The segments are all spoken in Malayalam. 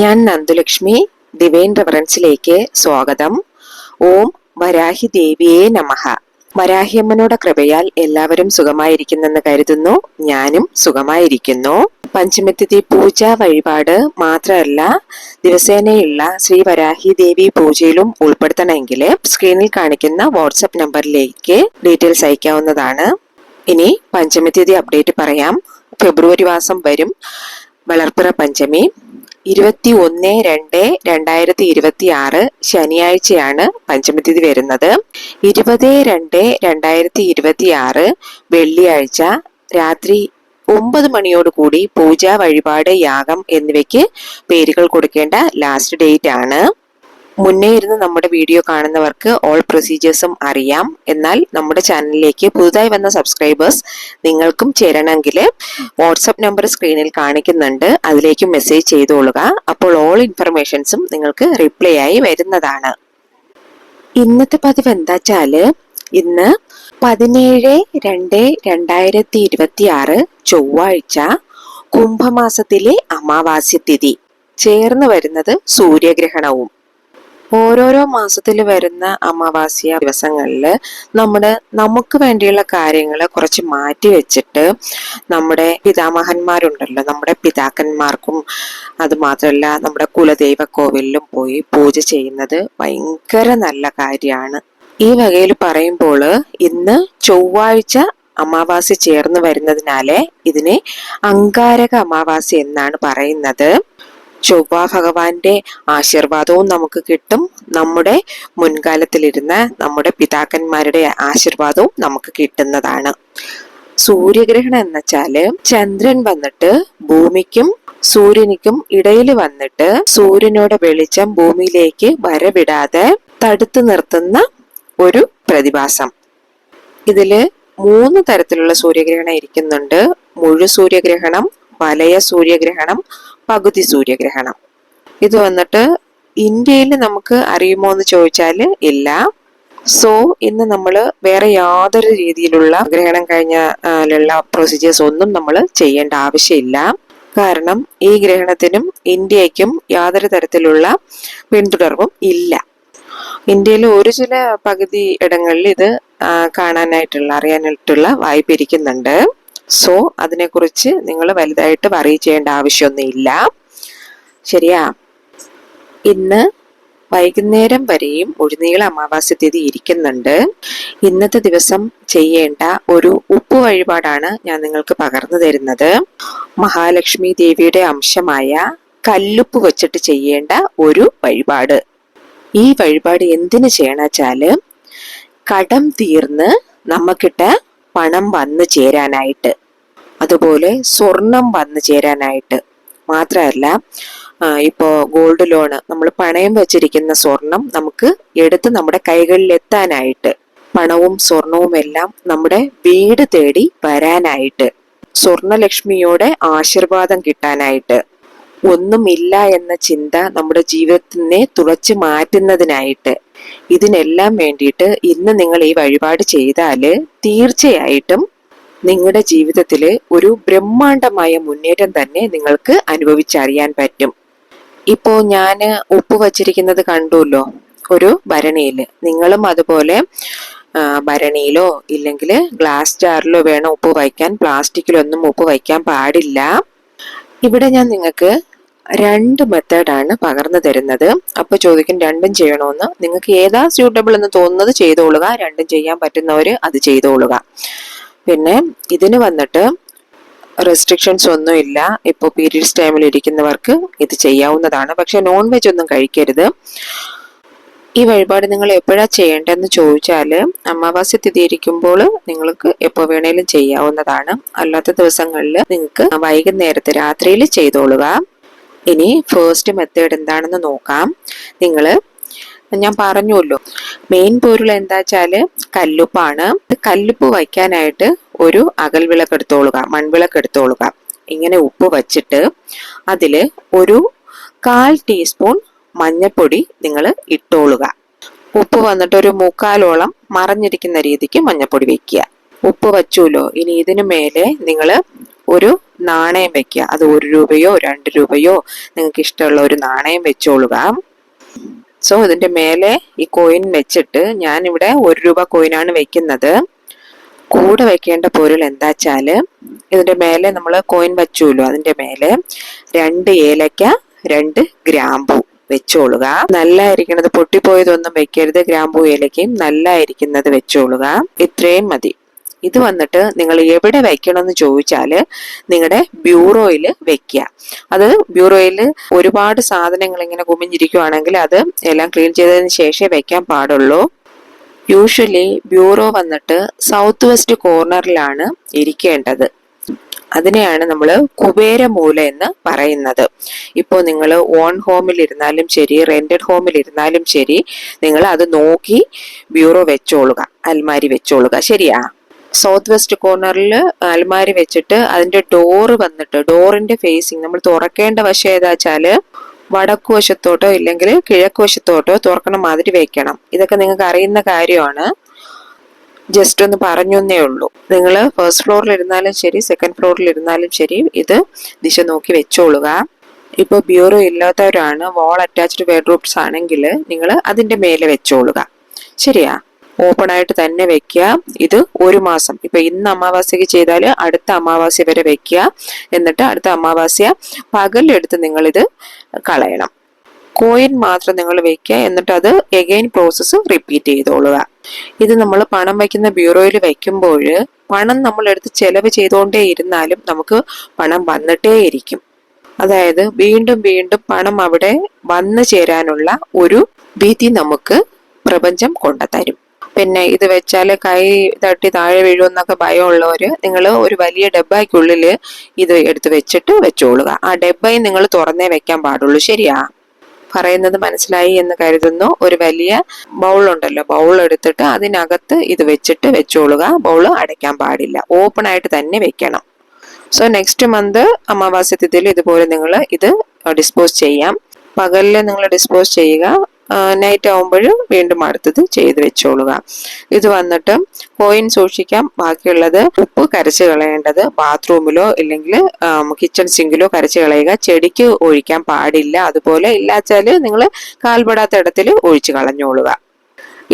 ഞാൻ നന്ദുലക്ഷ്മി ഡിവൈൻ റെഫറൻസിലേക്ക് സ്വാഗതം. ഓം വരാഹി ദേവിയേ നമഃ. വരാഹിയമ്മനോട് കൃപയാൽ എല്ലാവരും സുഖമായിരിക്കുന്നെന്ന് കരുതുന്നു. ഞാനും സുഖമായിരിക്കുന്നു. പഞ്ചമിത്തിഥി പൂജ വഴിപാട് മാത്രമല്ല, ദിവസേനയുള്ള ശ്രീ വരാഹി ദേവി പൂജയിലും ഉൾപ്പെടുത്തണമെങ്കിൽ സ്ക്രീനിൽ കാണിക്കുന്ന വാട്സപ്പ് നമ്പറിലേക്ക് ഡീറ്റെയിൽസ് അയക്കാവുന്നതാണ്. ഇനി പഞ്ചമിത്തിഥി അപ്ഡേറ്റ് പറയാം. ഫെബ്രുവരി മാസം വരും വളർപ്പിറ പഞ്ചമി 21/2/2026 ശനിയാഴ്ചയാണ് പഞ്ചമിതിഥി വരുന്നത്. 20/2/2026 വെള്ളിയാഴ്ച രാത്രി 9 മണിയോടുകൂടി പൂജ, വഴിപാട്, യാഗം എന്നിവയ്ക്ക് പേരുകൾ കൊടുക്കേണ്ട ലാസ്റ്റ് ഡേറ്റ് ആണ്. മുന്നേ ഇരുന്ന് നമ്മുടെ വീഡിയോ കാണുന്നവർക്ക് ഓൾ പ്രൊസീജിയേഴ്സും അറിയാം. എന്നാൽ നമ്മുടെ ചാനലിലേക്ക് പുതുതായി വന്ന സബ്സ്ക്രൈബേഴ്സ് നിങ്ങൾക്കും ചേരണമെങ്കിൽ വാട്സപ്പ് നമ്പർ സ്ക്രീനിൽ കാണിക്കുന്നുണ്ട്, അതിലേക്ക് മെസ്സേജ് ചെയ്തോളുക. അപ്പോൾ ഓൾ ഇൻഫർമേഷൻസും നിങ്ങൾക്ക് റിപ്ലൈ ആയി വരുന്നതാണ്. ഇന്നത്തെ പതിവ് എന്താച്ചാല്, ഇന്ന് 17/2/2026 ചൊവ്വാഴ്ച കുംഭമാസത്തിലെ അമാവാസ്യ തിഥി ചേർന്ന് വരുന്നത് സൂര്യഗ്രഹണവും. ഓരോരോ മാസത്തിൽ വരുന്ന അമാവാസ്യ ദിവസങ്ങളിൽ നമുക്ക് വേണ്ടിയുള്ള കാര്യങ്ങൾ കുറച്ച് മാറ്റി വെച്ചിട്ട് നമ്മുടെ പിതാമഹന്മാരുണ്ടല്ലോ, നമ്മുടെ പിതാക്കന്മാർക്കും അത് മാത്രമല്ല നമ്മുടെ കുലദൈവ കോവിലിലും പോയി പൂജ ചെയ്യുന്നത് ഭയങ്കര നല്ല കാര്യമാണ്. ഈ വകയിൽ പറയുമ്പോൾ ഇന്ന് ചൊവ്വാഴ്ച അമാവാസ്യ ചേർന്ന് വരുന്നതിനാലെ ഇതിനെ അങ്കാരക അമാവാസ്യ എന്നാണ് പറയുന്നത്. ചൊവ്വ ഭഗവാന്റെ ആശീർവാദവും നമുക്ക് കിട്ടും, നമ്മുടെ മുൻകാലത്തിലിരുന്ന നമ്മുടെ പിതാക്കന്മാരുടെ ആശീർവാദവും നമുക്ക് കിട്ടുന്നതാണ്. സൂര്യഗ്രഹണം എന്ന് വെച്ചാല് ചന്ദ്രൻ വന്നിട്ട് ഭൂമിക്കും സൂര്യനിക്കും ഇടയിൽ വന്നിട്ട് സൂര്യനോട് വെളിച്ചം ഭൂമിയിലേക്ക് വരവിടാതെ തടുത്തു നിർത്തുന്ന ഒരു പ്രതിഭാസം. ഇതില് 3 തരത്തിലുള്ള സൂര്യഗ്രഹണം ഇരിക്കുന്നുണ്ട്. മുഴു സൂര്യഗ്രഹണം, വലയ സൂര്യഗ്രഹണം, പകുതി സൂര്യഗ്രഹണം. ഇത് വന്നിട്ട് ഇന്ത്യയിൽ നമുക്ക് അറിയുമോ എന്ന് ചോദിച്ചാൽ ഇല്ല. സോ ഇന്ന് നമ്മൾ വേറെ യാതൊരു രീതിയിലുള്ള ഗ്രഹണം കഴിഞ്ഞുള്ള പ്രൊസീജിയേഴ്സ് ഒന്നും നമ്മൾ ചെയ്യേണ്ട ആവശ്യമില്ല. കാരണം ഈ ഗ്രഹണത്തിനും ഇന്ത്യക്കും യാതൊരു തരത്തിലുള്ള പിന്തുടർവും ഇല്ല. ഇന്ത്യയിൽ ഒരു ചില പകുതി ഇടങ്ങളിൽ ഇത് അറിയാനായിട്ടുള്ള വായ്പ ഇരിക്കുന്നുണ്ട്. സോ അതിനെക്കുറിച്ച് നിങ്ങൾ വലുതായിട്ട് വറി ചെയ്യേണ്ട ആവശ്യമൊന്നുമില്ല, ശരിയാ. ഇന്ന് വൈകുന്നേരം വരെയും ഉഴുന്നീള അമാവാസ്യ തിഥി ഇരിക്കുന്നുണ്ട്. ഇന്നത്തെ ദിവസം ചെയ്യേണ്ട ഒരു ഉപ്പ് വഴിപാടാണ് ഞാൻ നിങ്ങൾക്ക് പകർന്നു തരുന്നത്. മഹാലക്ഷ്മി ദേവിയുടെ അംശമായ കല്ലുപ്പ് വെച്ചിട്ട് ചെയ്യേണ്ട ഒരു വഴിപാട്. ഈ വഴിപാട് എന്തിനു ചെയ്യണമെച്ചാല് കടം തീർന്ന് നമുക്കിട്ട് പണം വന്നു ചേരാനായിട്ട്, അതുപോലെ സ്വർണം വന്നു ചേരാനായിട്ട്. മാത്രമല്ല, ഇപ്പോ ഗോൾഡ് ലോണ് നമ്മൾ പണയം വെച്ചിരിക്കുന്ന സ്വർണം നമുക്ക് എടുത്ത് നമ്മുടെ കൈകളിൽ എത്താനായിട്ട്, പണവും സ്വർണവും എല്ലാം നമ്മുടെ വീട് തേടി വരാനായിട്ട്, സ്വർണലക്ഷ്മിയോടെ ആശീർവാദം കിട്ടാനായിട്ട്, ഒന്നുമില്ല എന്ന ചിന്ത നമ്മുടെ ജീവിതത്തിനെ തുളച്ചു മാറ്റുന്നതിനായിട്ട്, ഇതിനെല്ലാം വേണ്ടിയിട്ട് ഇന്ന് നിങ്ങൾ ഈ വഴിപാട് ചെയ്താല് തീർച്ചയായിട്ടും നിങ്ങളുടെ ജീവിതത്തില് ഒരു ബ്രഹ്മാണ്ഡമായ മുന്നേറ്റം തന്നെ നിങ്ങൾക്ക് അനുഭവിച്ചറിയാൻ പറ്റും. ഇപ്പോ ഞാന് ഉപ്പ് വച്ചിരിക്കുന്നത് കണ്ടുല്ലോ ഒരു ഭരണിയില്. നിങ്ങളും അതുപോലെ ഭരണിയിലോ ഇല്ലെങ്കിൽ ഗ്ലാസ് ജാറിലോ വേണം ഉപ്പ് വയ്ക്കാൻ. പ്ലാസ്റ്റിക്കിലൊന്നും ഉപ്പ് വയ്ക്കാൻ പാടില്ല. ഇവിടെ ഞാൻ നിങ്ങൾക്ക് 2 മെത്തേഡാണ് പകർന്നു തരുന്നത്. അപ്പൊ ചോദിക്കും രണ്ടും ചെയ്യണമെന്ന്. നിങ്ങൾക്ക് ഏതാ സ്യൂട്ടബിൾ എന്ന് തോന്നുന്നത് ചെയ്തോളുക. രണ്ടും ചെയ്യാൻ പറ്റുന്നവര് അത് ചെയ്തോളുക. പിന്നെ ഇതിന് വന്നിട്ട് റെസ്ട്രിക്ഷൻസ് ഒന്നും ഇല്ല. ഇപ്പോൾ പീരീഡ്സ് ടൈമിൽ ഇരിക്കുന്നവർക്ക് ഇത് ചെയ്യാവുന്നതാണ്. പക്ഷെ നോൺ വെജ് ഒന്നും കഴിക്കരുത്. ഈ വഴിപാട് നിങ്ങൾ എപ്പോഴാ ചെയ്യേണ്ടതെന്ന് ചോദിച്ചാല് അമാവാസ്യ തിഥി ഇരിക്കുമ്പോൾ നിങ്ങൾക്ക് എപ്പോൾ വേണേലും ചെയ്യാവുന്നതാണ്. അല്ലാത്ത ദിവസങ്ങളിൽ നിങ്ങൾക്ക് വൈകുന്നേരത്തെ രാത്രിയിൽ ചെയ്തോളുക. ഇനി ഫസ്റ്റ് മെത്തേഡ് എന്താണെന്ന് നോക്കാം. ഞാൻ പറഞ്ഞല്ലോ, മെയിൻ പൊരുൾ എന്താ വെച്ചാല് കല്ലുപ്പാണ്. കല്ലുപ്പ് വയ്ക്കാനായിട്ട് ഒരു അകൽവിളക്ക് എടുത്തോളുക, മൺവിളക്ക് എടുത്തോളുക. ഇങ്ങനെ ഉപ്പ് വച്ചിട്ട് അതില് ഒരു 1/4 ടീസ്പൂൺ മഞ്ഞപ്പൊടി നിങ്ങൾ ഇട്ടോളുക. ഉപ്പ് വന്നിട്ട് ഒരു 3/4ഓളം മറഞ്ഞിരിക്കുന്ന രീതിക്ക് മഞ്ഞപ്പൊടി വെക്കുക. ഉപ്പ് വച്ചൂലോ. ഇനി ഇതിനു മേലെ നിങ്ങൾ ഒരു നാണയം വെക്കുക. അത് 1 രൂപയോ 2 രൂപയോ നിങ്ങൾക്ക് ഇഷ്ടമുള്ള ഒരു നാണയം വെച്ചോളുക. സോ ഇതിന്റെ മേലെ ഈ കോയിൻ വെച്ചിട്ട് ഞാനിവിടെ 1 രൂപ കോയിനാണ് വെക്കുന്നത്. കൂടെ വെക്കേണ്ട പൊരുൾ എന്താ വെച്ചാല്, ഇതിന്റെ മേലെ നമ്മൾ കോയിൻ വെച്ചോളൂ, അതിന്റെ മേലെ 2 ഏലക്ക 2 ഗ്രാമ്പു വെച്ചോളുക. നല്ലായിരിക്കുന്നത് പൊട്ടിപ്പോയതൊന്നും വെക്കരുത്. ഗ്രാമ്പൂ ഏലക്കയും നല്ലായിരിക്കുന്നത് വെച്ചോളുക. ഇത്രയും മതി. ഇത് വന്നിട്ട് നിങ്ങൾ എവിടെ വെക്കണമെന്ന് ചോദിച്ചാല് നിങ്ങളുടെ ബ്യൂറോയിൽ വെക്കുക. അത് ബ്യൂറോയിൽ ഒരുപാട് സാധനങ്ങൾ ഇങ്ങനെ കുമിഞ്ഞിരിക്കുവാണെങ്കിൽ അത് എല്ലാം ക്ലീൻ ചെയ്തതിന് ശേഷമേ വെക്കാൻ പാടുള്ളൂ. യൂഷ്വലി ബ്യൂറോ വന്നിട്ട് സൗത്ത് വെസ്റ്റ് കോർണറിലാണ് ഇരിക്കേണ്ടത്. അതിനെയാണ് നമ്മൾ കുബേരമൂല എന്ന് പറയുന്നത്. ഇപ്പോൾ നിങ്ങൾ ഓൺ ഹോമിൽ ഇരുന്നാലും ശരി, റെന്റഡ് ഹോമിൽ ഇരുന്നാലും ശരി, നിങ്ങൾ അത് നോക്കി ബ്യൂറോ വെച്ചോളുക, അൽമാരി വെച്ചോളുക. ശരിയാ? സൗത്ത് വെസ്റ്റ് കോർണറിൽ അൽമാരി വെച്ചിട്ട് അതിന്റെ ഡോറ് വന്നിട്ട്, ഡോറിന്റെ ഫേസിങ് നമ്മൾ തുറക്കേണ്ട വശം ഏതാ വെച്ചാല് വടക്കു വശത്തോട്ടോ ഇല്ലെങ്കിൽ കിഴക്ക് വശത്തോട്ടോ തുറക്കണ മാതിരി വെക്കണം. ഇതൊക്കെ നിങ്ങൾക്ക് അറിയുന്ന കാര്യമാണ്, ജസ്റ്റ് ഒന്ന് പറഞ്ഞേ ഉള്ളൂ. നിങ്ങൾ ഫസ്റ്റ് ഫ്ലോറിൽ ഇരുന്നാലും ശരി, സെക്കൻഡ് ഫ്ലോറിൽ ഇരുന്നാലും ശരി, ഇത് ദിശ നോക്കി വെച്ചോളുക. ഇപ്പോൾ ബ്യൂറോ ഇല്ലാത്തവരാണ്, വാൾ അറ്റാച്ച്ഡ് ബെഡ്റൂംസ് ആണെങ്കിൽ നിങ്ങൾ അതിന്റെ മേലെ വെച്ചോളുക. ശരിയാ? ഓപ്പൺ ആയിട്ട് തന്നെ വെക്കുക. ഇത് 1 മാസം, ഇപ്പൊ ഇന്ന് അമാവാസ്യക്ക് ചെയ്താൽ അടുത്ത അമാവാസ്യ വരെ വെക്കുക. എന്നിട്ട് അടുത്ത അമാവാസ്യ പകലെടുത്ത് നിങ്ങൾ ഇത് കളയണം. കോയിൻ മാത്രം നിങ്ങൾ വെക്കുക. എന്നിട്ട് അത് എഗെയിൻ പ്രോസസ്സ് റിപ്പീറ്റ് ചെയ്തോളുക. ഇത് നമ്മൾ പണം വയ്ക്കുന്ന ബ്യൂറോയിൽ വെക്കുമ്പോൾ പണം നമ്മൾ എടുത്ത് ചെലവ് ചെയ്തുകൊണ്ടേ ഇരുന്നാലും നമുക്ക് പണം വന്നിട്ടേ ഇരിക്കും. അതായത് വീണ്ടും വീണ്ടും പണം അവിടെ വന്നു ചേരാനുള്ള ഒരു വിധി നമുക്ക് പ്രപഞ്ചം കൊണ്ടുതരും. പിന്നെ ഇത് വെച്ചാൽ കൈ തട്ടി താഴെ വീഴുമെന്നൊക്കെ ഭയമുള്ളവര് നിങ്ങൾ ഒരു വലിയ ഡബ്ബയ്ക്കുള്ളിൽ ഇത് എടുത്ത് വെച്ചിട്ട് വെച്ചോളുക. ആ ഡബ്ബയും നിങ്ങൾ തുറന്നേ വെക്കാൻ പാടുള്ളൂ. ശരിയാ? പറയുന്നത് മനസ്സിലായി എന്ന് കരുതുന്നു. ഒരു വലിയ ബൗൾ ഉണ്ടല്ലോ, ബൗൾ എടുത്തിട്ട് അതിനകത്ത് ഇത് വെച്ചിട്ട് വെച്ചോളുക. ബൗൾ അടയ്ക്കാൻ പാടില്ല, ഓപ്പൺ ആയിട്ട് തന്നെ വെക്കണം. സോ നെക്സ്റ്റ് മന്ത് അമാവാസ്യ തിഥിയിൽ ഇതുപോലെ നിങ്ങൾ ഇത് ഡിസ്പോസ് ചെയ്യാം. പകലിൽ നിങ്ങൾ ഡിസ്പോസ് ചെയ്യുക, നൈറ്റ് ആവുമ്പോൾ വീണ്ടും അടുത്തത് ചെയ്ത് വെച്ചോളുക. ഇത് വന്നിട്ട് കോയിൻ സൂക്ഷിക്കാം. ബാക്കിയുള്ളത് ഉപ്പ് കരച്ച് കളയേണ്ടത് ബാത്റൂമിലോ ഇല്ലെങ്കിൽ കിച്ചൺ സിങ്കിലോ കരച്ച് കളയുക. ചെടിക്ക് ഒഴിക്കാൻ പാടില്ല. അതുപോലെ ഇല്ലാച്ചാല് നിങ്ങൾ കാൽപ്പെടാത്ത ഇടത്തിൽ ഒഴിച്ചു കളഞ്ഞോളുക.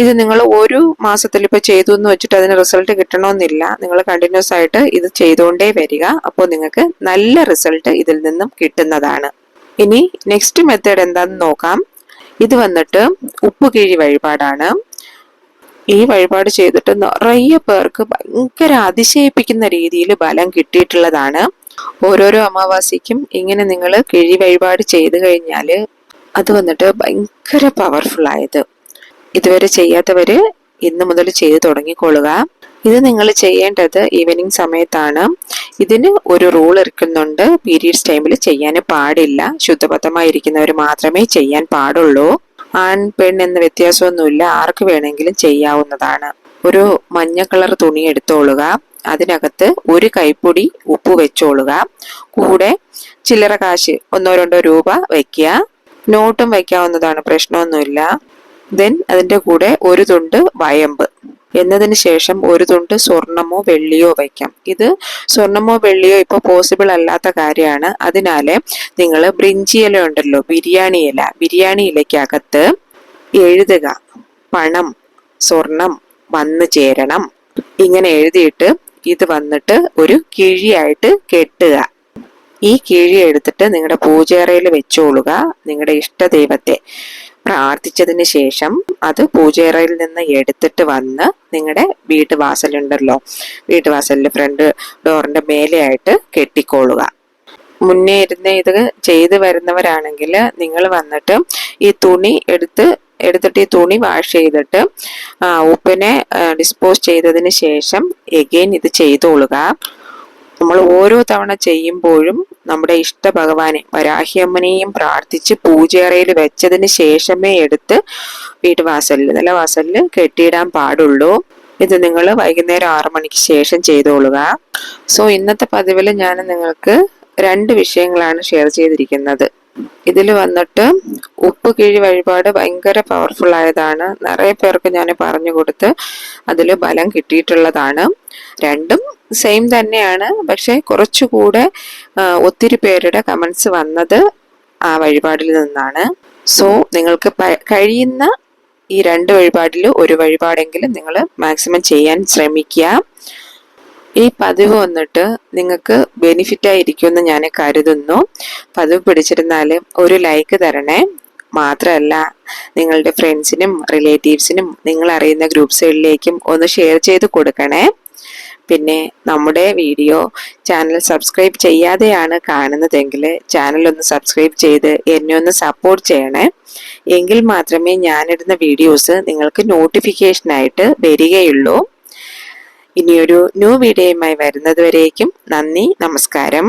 ഇത് നിങ്ങൾ 1 മാസത്തിൽ ഇപ്പൊ ചെയ്തു എന്ന് വെച്ചിട്ട് അതിന് റിസൾട്ട് കിട്ടണമെന്നില്ല. നിങ്ങൾ കണ്ടിന്യൂസ് ആയിട്ട് ഇത് ചെയ്തുകൊണ്ടേ വരിക. അപ്പോൾ നിങ്ങൾക്ക് നല്ല റിസൾട്ട് ഇതിൽ നിന്നും കിട്ടുന്നതാണ്. ഇനി നെക്സ്റ്റ് മെത്തേഡ് എന്താന്ന് നോക്കാം. ഇത് വന്നിട്ട് ഉപ്പുകിഴി വഴിപാടാണ്. ഈ വഴിപാട് ചെയ്തിട്ട് നിറയെ പേർക്ക് ഭയങ്കര അതിശയിപ്പിക്കുന്ന രീതിയിൽ ഫലം കിട്ടിയിട്ടുള്ളതാണ്. ഓരോരോ അമാവാസിക്കും ഇങ്ങനെ നിങ്ങൾ കിഴി വഴിപാട് ചെയ്തു കഴിഞ്ഞാല് അത് വന്നിട്ട് ഭയങ്കര പവർഫുൾ ആയത്. ഇതുവരെ ചെയ്യാത്തവര് ഇന്ന് മുതൽ ചെയ്ത് തുടങ്ങിക്കൊള്ളുക. ഇത് നിങ്ങൾ ചെയ്യേണ്ടത് ഈവനിങ് സമയത്താണ്. ഇതിന് ഒരു റൂൾ ഇരിക്കുന്നുണ്ട്, പീരീഡ്സ് ടൈമിൽ ചെയ്യാൻ പാടില്ല. ശുദ്ധബദ്ധമായിരിക്കുന്നവർ മാത്രമേ ചെയ്യാൻ പാടുള്ളൂ. ആൺ പെൺ എന്ന വ്യത്യാസമൊന്നുമില്ല, ആർക്ക് വേണമെങ്കിലും ചെയ്യാവുന്നതാണ്. ഒരു മഞ്ഞ കളർ തുണി എടുത്തോളുക. അതിനകത്ത് 1 കൈപ്പൊടി ഉപ്പ് വെച്ചോളുക. കൂടെ ചില്ലറ കാശ് 1-2 രൂപ വെക്കുക. നോട്ടും വെക്കാവുന്നതാണ്, പ്രശ്നമൊന്നുമില്ല. ദെൻ അതിന്റെ കൂടെ 1 തുണ്ട് വയമ്പ് എന്നതിന് ശേഷം 1 തുണ്ട് സ്വർണമോ വെള്ളിയോ വയ്ക്കാം. ഇത് സ്വർണമോ വെള്ളിയോ ഇപ്പൊ പോസിബിൾ അല്ലാത്ത കാര്യമാണ്. അതിനാല് നിങ്ങൾ ബ്രിഞ്ചി ഇല ഉണ്ടല്ലോ, ബിരിയാണി ഇലയ്ക്കകത്ത് എഴുതുക പണം സ്വർണം വന്നു ചേരണം. ഇങ്ങനെ എഴുതിയിട്ട് ഇത് വന്നിട്ട് ഒരു കിഴിയായിട്ട് കെട്ടുക. ഈ കിഴി എടുത്തിട്ട് നിങ്ങളുടെ പൂജയറയിൽ വെച്ചോളുക. നിങ്ങളുടെ ഇഷ്ടദൈവത്തെ പ്രാർത്ഥിച്ചതിന് ശേഷം അത് പൂജയറയിൽ നിന്ന് എടുത്തിട്ട് വന്ന് നിങ്ങളുടെ വീട്ടുവാസലുണ്ടല്ലോ, വീട്ടുവാസലിൽ ഫ്രണ്ട് ഡോറിന്റെ മേലെയായിട്ട് കെട്ടിക്കോളുക. മുന്നേ ഇരുന്ന് ഇത് ചെയ്ത് വരുന്നവരാണെങ്കിൽ നിങ്ങൾ വന്നിട്ട് ഈ തുണി എടുത്തിട്ട് ഈ തുണി വാഷ് ചെയ്തിട്ട് ഉപ്പിനെ ഡിസ്പോസ് ചെയ്തതിന് ശേഷം എഗെയിൻ ഇത് ചെയ്തോളുക. നമ്മൾ ഓരോ തവണ ചെയ്യുമ്പോഴും നമ്മുടെ ഇഷ്ട ഭഗവാനെ വരാഹിയമ്മനെയും പ്രാർത്ഥിച്ച് പൂജയറയിൽ വെച്ചതിന് ശേഷമേ എടുത്ത് വീട്ടുവാസലിൽ നിലവാസലിൽ കെട്ടിയിടാൻ പാടുള്ളൂ. ഇത് നിങ്ങൾ വൈകുന്നേരം 6 മണിക്ക് ശേഷം ചെയ്തോളുക. സോ ഇന്നത്തെ പതിവിൽ ഞാൻ നിങ്ങൾക്ക് 2 വിഷയങ്ങളാണ് ഷെയർ ചെയ്തിരിക്കുന്നത്. ഇതിൽ വന്നിട്ട് ഉപ്പ് കിഴി വഴിപാട് ഭയങ്കര പവർഫുൾ ആയതാണ്. നിറയെ പേർക്ക് ഞാൻ പറഞ്ഞു കൊടുത്ത് അതിൽ ബലം കിട്ടിയിട്ടുള്ളതാണ്. രണ്ടും സെയിം തന്നെയാണ്, പക്ഷെ കുറച്ചുകൂടെ ഒത്തിരി പേരുടെ കമൻസ് വന്നത് ആ വഴിപാടിൽ നിന്നാണ്. സോ നിങ്ങൾക്ക് കഴിയുന്ന ഈ 2 വഴിപാടിൽ ഒരു വഴിപാടെങ്കിലും നിങ്ങൾ മാക്സിമം ചെയ്യാൻ ശ്രമിക്കുക. ഈ പതിവ് വന്നിട്ട് നിങ്ങൾക്ക് ബെനിഫിറ്റ് ആയിരിക്കുമെന്ന് ഞാൻ കരുതുന്നു. പതിവ് പിടിച്ചിരുന്നാൽ ഒരു ലൈക്ക് തരണേ. മാത്രമല്ല നിങ്ങളുടെ ഫ്രണ്ട്സിനും റിലേറ്റീവ്സിനും നിങ്ങൾ അറിയുന്ന ഗ്രൂപ്പ്സുകളിലേക്കും ഒന്ന് ഷെയർ ചെയ്ത് കൊടുക്കണേ. പിന്നെ നമ്മുടെ വീഡിയോ ചാനൽ സബ്സ്ക്രൈബ് ചെയ്യാതെയാണ് കാണുന്നതെങ്കിൽ ചാനൽ ഒന്ന് സബ്സ്ക്രൈബ് ചെയ്ത് എന്നെ ഒന്ന് സപ്പോർട്ട് ചെയ്യണേ. എങ്കിൽ മാത്രമേ ഞാനിടുന്ന വീഡിയോസ് നിങ്ങൾക്ക് നോട്ടിഫിക്കേഷനായിട്ട് വരികയുള്ളൂ. ഇനിയൊരു ന്യൂ വീഡിയോയുമായി വരുന്നത് വരേക്കും നന്ദി, നമസ്കാരം.